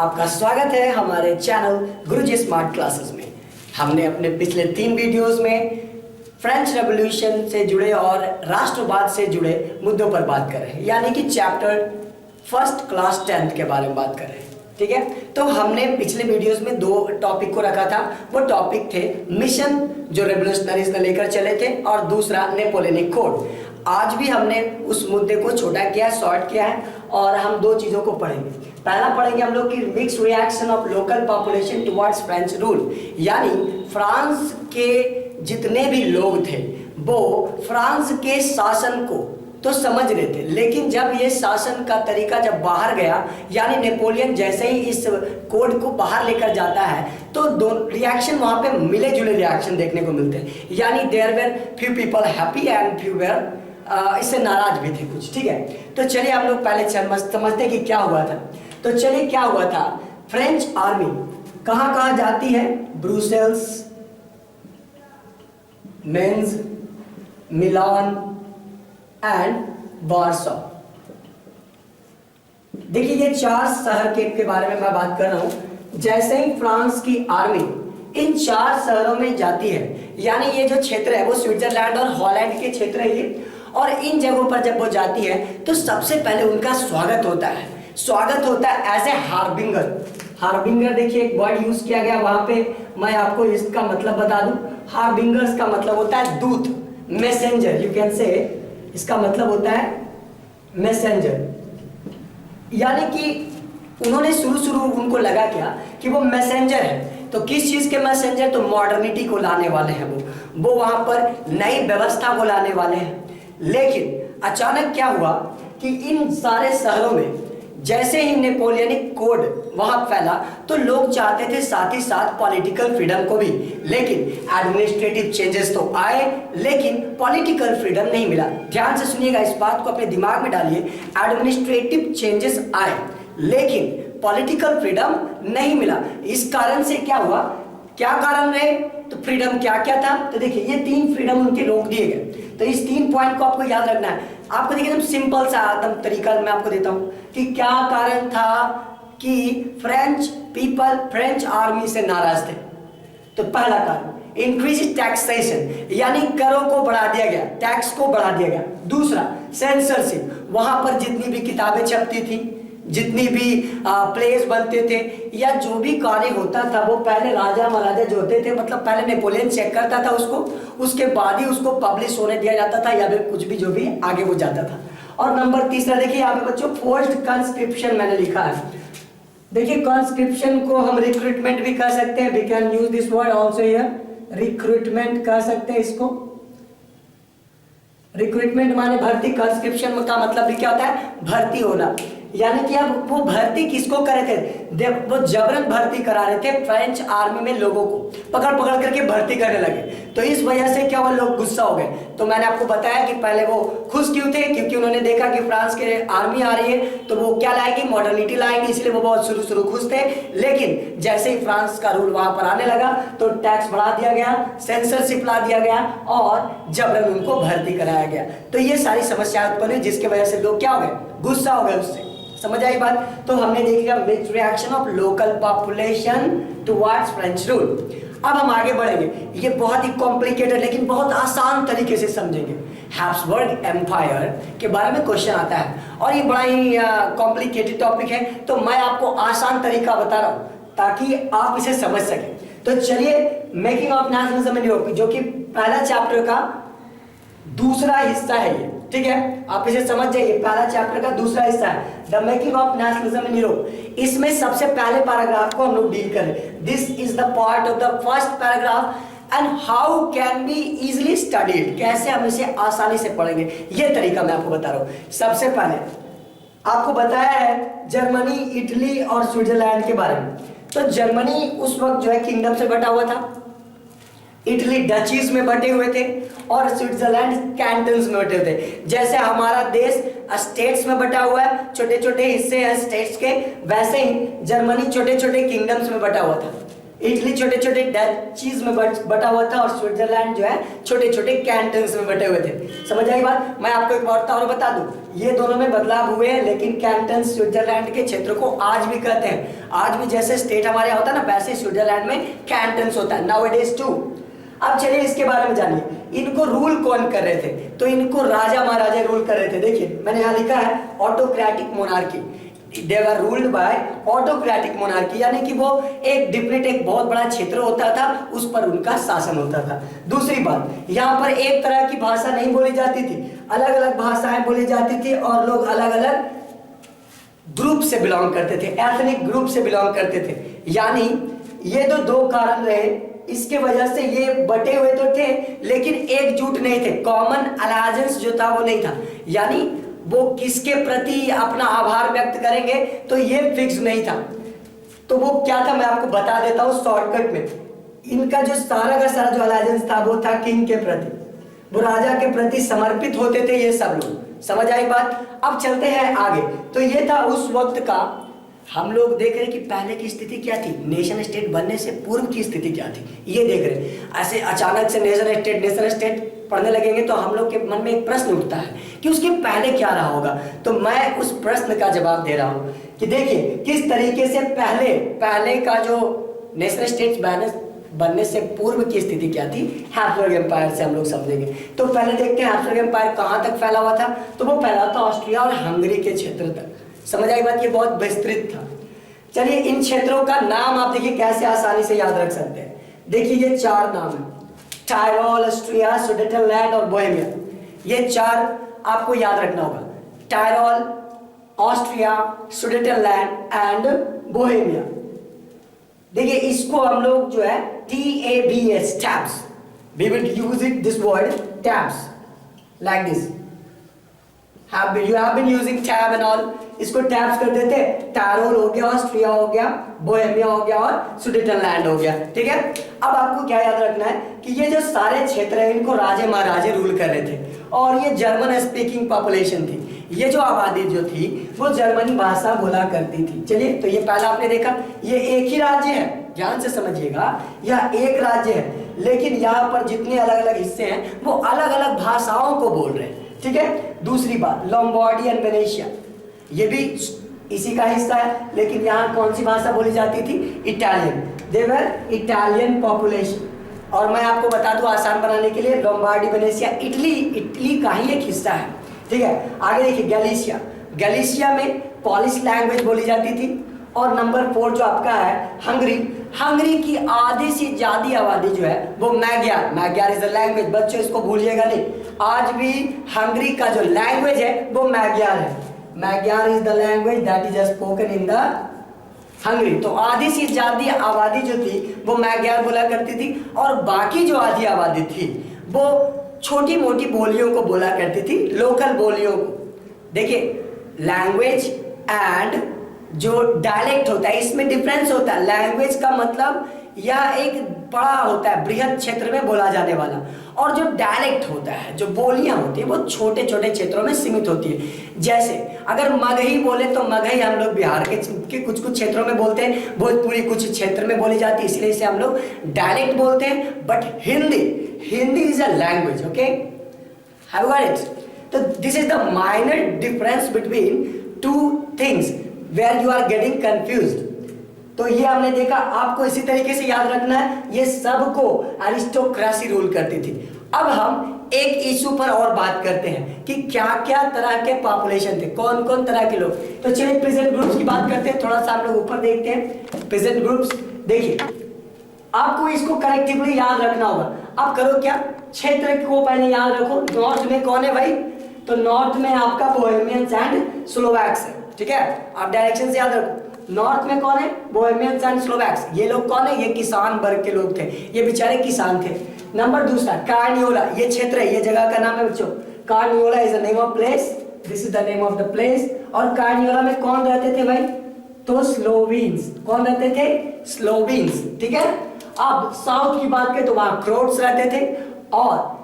आपका स्वागत है हमारे चैनल गुरुजी स्मार्ट क्लासेस में। हमने अपने पिछले 3 वीडियोस में फ्रेंच रेवोल्यूशन से जुड़े और राष्ट्रवाद से जुड़े मुद्दों पर बात कर रहे हैं, यानी कि चैप्टर फर्स्ट क्लास 10th के बारे में बात कर रहे हैं। ठीक है, तो हमने पिछले वीडियोस में 2 टॉपिक को रखा था। वो टॉपिक थे मिशन जो रेवोल्यूशनरीज ने लेकर चले थे और दूसरा नेपोलियनिक कोड। आज भी हमने उस मुद्दे को छोटा किया, शॉर्ट किया है और हम 2 चीज़ों को पढ़ेंगे। पहला पढ़ेंगे हम लोग की mixed reaction of local population towards French rule, यानी फ्रांस के जितने भी लोग थे वो फ्रांस के शासन को तो समझ रहे थे, लेकिन जब ये शासन का तरीका जब बाहर गया, यानी नेपोलियन जैसे ही इस कोड को बाहर लेकर जाता है तो 2 रिएक्शन वहाँ पे मिले जुले रिएक्शन देखने को मिलते हैं। यानी there were few people happy and few were इससे नाराज भी थे कुछ। ठीक है, तो चलिए हम लोग पहले समझते कि क्या हुआ था। तो चलिए क्या हुआ था, फ्रेंच आर्मी कहाँ कहाँ जाती है, ब्रुसेल्स, मेंज, मिलान एंड वार्सो। देखिए ये 4 शहर के बारे में मैं बात कर रहा हूं। जैसे ही फ्रांस की आर्मी इन 4 शहरों में जाती है, यानी ये जो क्षेत्र है वो स्विट्जरलैंड और हॉलैंड के क्षेत्र है ये, और इन जगहों पर जब वो जाती है तो सबसे पहले उनका स्वागत होता है एज ए हार्बिंगर। हार्बिंगर देखिए एक वर्ड यूज किया गया वहां पे, मैं आपको इसका मतलब बता दूं। हार्बिंगर्स का मतलब होता है दूत, मैसेंजर, यू कैन से, इसका मतलब होता है मैसेंजर। यानी कि उन्होंने शुरू उनको लगा क्या कि वो मैसेंजर है। तो किस चीज के मैसेंजर, तो मॉडर्निटी को लाने वाले हैं वो वहां पर नई व्यवस्था को लाने वाले हैं। लेकिन अचानक क्या हुआ कि इन सारे शहरों में जैसे ही नेपोलियनिक कोड वहां फैला तो लोग चाहते थे साथ ही साथ पॉलिटिकल फ्रीडम को भी, लेकिन एडमिनिस्ट्रेटिव चेंजेस तो आए लेकिन पॉलिटिकल फ्रीडम नहीं मिला। ध्यान से सुनिएगा, इस बात को अपने दिमाग में डालिए। एडमिनिस्ट्रेटिव चेंजेस आए लेकिन पॉलिटिकल फ्रीडम नहीं मिला। इस कारण से क्या हुआ, क्या कारण रहे, तो फ्रीडम क्या क्या था, तो देखिए ये 3 फ्रीडम उनके रोक दिए गए। तो इस 3 पॉइंट को आपको याद रखना है। आपको देखिए एकदम सिंपल सा एकदम तरीका मैं आपको देता हूं कि क्या कारण था कि फ्रेंच पीपल फ्रेंच आर्मी से नाराज थे। तो पहला कारण इंक्रीज टैक्सेशन, यानी करों को बढ़ा दिया गया, टैक्स को बढ़ा दिया गया। दूसरा सेंसरशिप, वहां पर जितनी भी किताबें छपती थी, जितनी भी प्लेस बनते थे या जो भी कार्य होता था वो पहले राजा महाराजा जो होते थे, मतलब पहले नेपोलियन चेक करता था उसको, उसके बाद ही उसको पब्लिश होने दिया जाता था या फिर कुछ भी जो भी आगे वो जाता था। और नंबर तीसरा देखिए यहाँ पे बच्चों फोर्स्ड कंस्क्रिप्शन मैंने लिखा है। देखिए कंस्क्रिप्शन को हम रिक्रूटमेंट भी कर सकते हैं, we can use this word also here, recruitment कर सकते हैं इसको। रिक्रूटमेंट माने भर्ती, कंस्क्रिप्शन का मतलब भी क्या होता है, भर्ती होना। यानी कि अब वो भर्ती किसको कर रहे थे, वो जबरन भर्ती करा रहे थे फ्रेंच आर्मी में, लोगों को पकड़ करके भर्ती करने लगे। तो इस वजह से क्या हुआ, लोग गुस्सा हो गए। तो मैंने आपको बताया कि पहले वो खुश क्यों थे, क्योंकि उन्होंने देखा कि फ्रांस के आर्मी आ रही है तो वो क्या लाएगी, मॉडर्निटी लाएगी, इसलिए वो बहुत शुरू खुश थे। लेकिन जैसे ही फ्रांस का रूल वहां पर आने लगा तो टैक्स बढ़ा दिया गया, सेंसरशिप ला दिया गया और जबरन उनको भर्ती कराया गया। तो ये सारी समस्या उत्पन्न हुई जिसकी वजह से लोग क्या हो गए, गुस्सा हो गए उससे। समझ आई बात। तो हमने देखा mixed reaction of local population towards French rule. अब हम आगे बढ़ेंगे, ये बहुत ही कॉम्प्लिकेटेड लेकिन बहुत आसान तरीके से समझेंगे। हैब्सबर्ग एम्पायर के बारे में क्वेश्चन आता है और ये बड़ा ही कॉम्प्लिकेटेड टॉपिक है, तो मैं आपको आसान तरीका बता रहा हूं ताकि आप इसे समझ सकें। तो चलिए, making of nationalism in Europe, जो कि पहला चैप्टर का दूसरा हिस्सा है ये, ठीक है, आप इसे समझ जाइए। पहला चैप्टर का दूसरा हिस्सा है the making of nationalism in Europe. इसमें सबसे पहले पैराग्राफ को हम लोग डील करें। This is the part of the first paragraph and how can be easily studied, कैसे हम इसे आसानी से पढ़ेंगे, ये तरीका मैं आपको बता रहा हूं। सबसे पहले आपको बताया है जर्मनी, इटली और स्विट्जरलैंड के बारे में। तो जर्मनी उस वक्त जो है किंगडम से बटा हुआ था, इटली डचीज में बटे हुए थे और स्विट्जरलैंड कैंटन्स में बटे हुए थे। जैसे हमारा देश स्टेट्स में बटा हुआ है, छोटे छोटे हिस्से हैं स्टेट्स के, वैसे ही जर्मनी छोटे छोटे किंगडम्स में बटा हुआ था। इटली छोटे छोटे डचीज में बटा हुआ था और स्विट्जरलैंड जो है छोटे छोटे कैंटन्स में बटे हुए थे। समझ आई बात? मैं आपको एक बात और बता दूं, ये दोनों में बदलाव हुए हैं, लेकिन कैंटन स्विट्जरलैंड के क्षेत्र को आज भी कहते हैं। आज भी जैसे स्टेट हमारे यहाँ होता है ना, वैसे स्विट्जरलैंड में कैंटन्स होता है नाउअडेज टू। अब चलिए इसके बारे में जानिए, इनको रूल कौन कर रहे थे? तो इनको राजा महाराजा रूल कर रहे थे। देखिए मैंने यहाँ लिखा है autocratic monarchy, they were ruled by autocratic monarchy, यानी कि वो एक डिफरेंट एक बहुत बड़ा क्षेत्र होता था, उस पर उनका शासन होता था। दूसरी बात, यहाँ पर एक तरह की भाषा नहीं बोली जाती थी, अलग अलग भाषाएं बोली जाती थी और लोग अलग अलग ग्रुप से बिलोंग करते थे, एथनिक ग्रुप से बिलोंग करते थे। यानी ये तो दो कारण रहे, इसके वजह से ये बटे हुए तो थे लेकिन एकजुट नहीं थे, कॉमन अलायंस जो था वो नहीं था। यानी वो किसके प्रति अपना आभार व्यक्त करेंगे तो ये फिक्स नहीं था। तो वो क्या था मैं आपको बता देता हूँ शॉर्टकट में। इनका जो सारा का सारा जो अलायंस था वो था किंग के प्रति, वो राजा के प्रति समर्पित होते थे ये सब लोग। समझ आई बात? अब चलते हैं आगे। तो ये था उस वक्त का, हम लोग देख रहे हैं कि पहले की स्थिति क्या थी, नेशन स्टेट बनने से पूर्व की स्थिति क्या थी, ये देख रहे हैं। ऐसे अचानक से नेशन स्टेट पढ़ने लगेंगे तो हम लोग के मन में एक प्रश्न उठता है कि उसके पहले क्या रहा होगा। तो मैं उस प्रश्न का जवाब दे रहा हूं कि देखिए किस तरीके से पहले का जो नेशनल स्टेट्स बनने से पूर्व की स्थिति क्या थी, हैब्सबर्ग एम्पायर से हम लोग समझेंगे। तो पहले देखते हैं हैब्सबर्ग एम्पायर कहां तक फैला हुआ था। तो वो फैला था ऑस्ट्रिया और हंगरी के क्षेत्र तक। समझ आई बात? ये बहुत विस्तृत था। चलिए इन क्षेत्रों का नाम आप देखिए कैसे आसानी से याद रख सकते हैं। देखिए ये चार नाम है, टायरोल, ऑस्ट्रिया, सुडेटलैंड और बोहेमिया। ये चार आपको याद रखना होगा, टायरोल, ऑस्ट्रिया, सुडेटलैंड एंड बोहेमिया। देखिए इसको हम लोग जो है TABS, tabs, we will use it this word tabs like this, you have been using tab and all, इसको टैब्स कर देते, टायरोल हो गया, ऑस्ट्रिया हो गया, बोहेमिया हो गया और सुडेटलैंड हो गया। ठीक है, अब आपको क्या याद रखना है कि ये जो सारे क्षेत्र हैं इनको राजे महाराजे रूल कर रहे थे और ये जर्मन स्पीकिंग पॉपुलेशन थी। ये जो आबादी जो थी वो जर्मनी भाषा बोला करती थी। चलिए तो ये पहला आपने देखा, ये एक ही राज्य है, ध्यान से समझिएगा, यह एक राज्य है लेकिन यहाँ पर जितने अलग अलग हिस्से हैं वो अलग अलग भाषाओं को बोल रहे हैं। ठीक है, दूसरी बात लोम्बार्डी एंड वेनेशिया, ये भी इसी का हिस्सा है लेकिन यहाँ कौन सी भाषा बोली जाती थी, इटालियन, दे वर इटालियन पॉपुलेशन। और मैं आपको बता दूं आसान बनाने के लिए, लोम्बार्डी वेनेशिया इटली का ही एक हिस्सा है। ठीक है, आगे देखिए गैलिशिया में पॉलिश लैंग्वेज बोली जाती थी। और नंबर 4 जो आपका है हंगरी की आधी से ज्यादा आबादी जो है वो मैग्यार इज अ लैंग्वेज। बच्चों इसको भूलिएगा नहीं, आज भी हंगरी का जो लैंग्वेज है वो मैग्यार है। Magyar is the language that is spoken in the Hungary. तो आधी से ज्यादा आबादी जो थी वो मैग्यार बोला करती थी और बाकी जो आधी आबादी थी वो छोटी मोटी बोलियों को बोला करती थी, लोकल बोलियों को। देखिए लैंग्वेज एंड जो डायलेक्ट होता है इसमें डिफरेंस होता है। लैंग्वेज का मतलब यह एक बड़ा होता है, बृहद क्षेत्र में बोला जाने वाला, और जो डायलेक्ट होता है, जो बोलियां होती है वो छोटे छोटे क्षेत्रों में सीमित होती है। जैसे अगर मगही बोले तो मगही हम लोग बिहार के कुछ कुछ क्षेत्रों में बोलते हैं, भोजपुरी कुछ क्षेत्र में बोली जाती है, इसलिए इसे हम लोग डायलेक्ट बोलते हैं। But Hindi is a language, okay, have got it? तो this is the minor difference between two things where you are getting confused. तो ये हमने देखा, आपको इसी तरीके से याद रखना है, ये सबको अरिस्टोक्रेसी रूल करती थी। अब हम एक इशू पर और बात करते हैं कि क्या क्या तरह के पॉपुलेशन थे, कौन कौन तरह के लोग। तो चलिए प्रेजेंट ग्रुप्स की बात करते हैं, थोड़ा सा हम लोग ऊपर देखते हैं प्रेजेंट ग्रुप्स। देखिए आपको इसको कलेक्टिवली याद रखना होगा। अब करो क्या, क्षेत्र को पहले याद रखो। नॉर्थ में कौन है भाई? तो नॉर्थ में आपका बोहेमियंस एंड स्लोवैक्स है। ठीक है, आप डायरेक्शन से याद रखो। नॉर्थ में कौन है? बोहेमियंस एंड स्लोवैक्स। ये लोग कौन है? ये किसान वर्ग के लोग थे, ये बेचारे किसान थे। नंबर दूसरा कार्नियोला, ये क्षेत्र है, ये जगह का नाम है बच्चों, Carniola is the name of place, this is the name of the place. और कार्नियोला में कौन रहते थे भाई? तो स्लोवीन्स। कौन रहते थे? स्लोवीन्स। ठीक है, अब साउथ की बात करें तो वहां क्रोट्स रहते थे और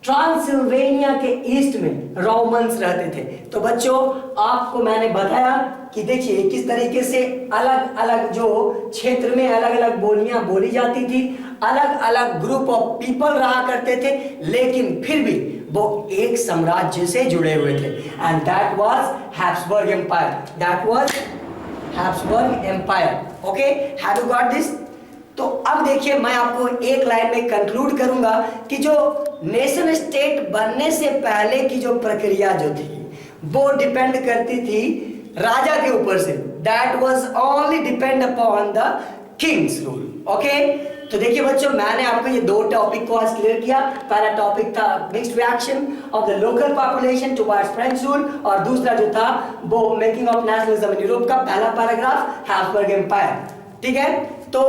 ट्रांसिल्वेनिया के ईस्ट में रोमन्स रहते थे। तो बच्चों आपको मैंने बताया कि देखिए किस तरीके से अलग अलग जो क्षेत्र में अलग अलग बोलियां बोली जाती थी, अलग अलग ग्रुप ऑफ पीपल रहा करते थे, लेकिन फिर भी वो एक साम्राज्य से जुड़े हुए थे, and that was Habsburg Empire. That was Habsburg Empire. Okay, have you got this? तो अब देखिए मैं आपको एक लाइन में कंक्लूड करूंगा कि जो नेशन स्टेट बनने से पहले की जो प्रक्रिया जो थी वो डिपेंड करती थी राजा के ऊपर से। That was only depend upon the Kings rule. Okay, तो देखिए बच्चों, मैंने आपको ये दो टॉपिक को आज क्लियर किया। पहला टॉपिक था mixed reaction of the local population towards French rule, और दूसरा जो था वो making of nationalism in Europe का पहला पैराग्राफ हैब्सबर्ग एम्पायर। ठीक है, तो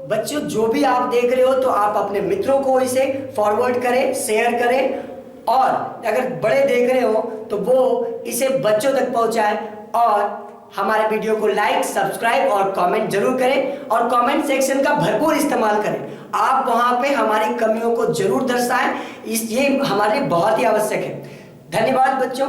बच्चों जो भी आप देख रहे हो तो आप अपने मित्रों को इसे फॉरवर्ड करें, शेयर करें, और अगर बड़े देख रहे हो तो वो इसे बच्चों तक पहुंचाएं, और हमारे वीडियो को लाइक, सब्सक्राइब और कमेंट जरूर करें, और कमेंट सेक्शन का भरपूर इस्तेमाल करें। आप वहां पे हमारी कमियों को जरूर दर्शाएं, ये हमारे लिए बहुत ही आवश्यक है। धन्यवाद बच्चों।